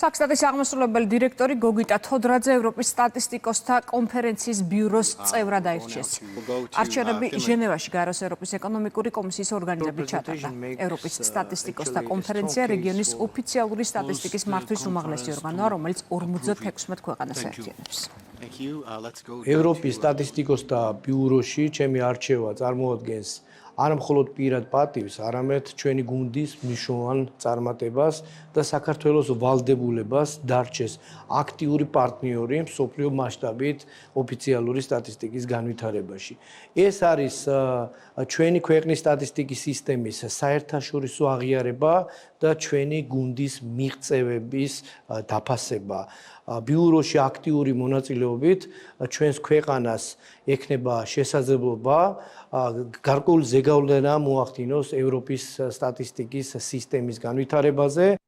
Საქსტატის აღმასრულებელი დირექტორი გოგიტა თოდრაძე ევროპის სტატისტიკოსთა კონფერენციის ბიუროს წევრად აირჩიეს. არჩევნები ჟენევაში გაეროს ევროპის ეკონომიკური კომისიის ორგანიზებით ჩატარდა. ევროპის სტატისტიკოსთა კონფერენცია რეგიონის ოფიციალური სტატისტიკის მართვის უმაღლესი ორგანოა, რომელიც 56 ქვეყანას აერთიანებს. ევროპის სტატისტიკოსთა ბიუროში ჩემი არჩევა წარმოადგენს არა მხოლოდ პირად პატივს, არამედ ჩვენი გუნდის მნიშვნელოვან წარმატებას და საქართველოს ვალდებულებას დარჩეს აქტიური პარტნიორი მსოფლიო მასშტაბით ოფიციალური სტატისტიკის განვითარებაში. ეს არის ჩვენი ქვეყნის სტატისტიკის სისტემის საერთაშორისო აღიარება და ჩვენი გუნდის მიღწევების დაფასება. ბიუროში აქტიური მონაწილეობით ჩვენს ქვეყანას ექნება შესაძლებლობა გარკვეული ზეგავლენა მოახდინოს ევროპის სტატისტიკის სისტემის განვითარებაზე.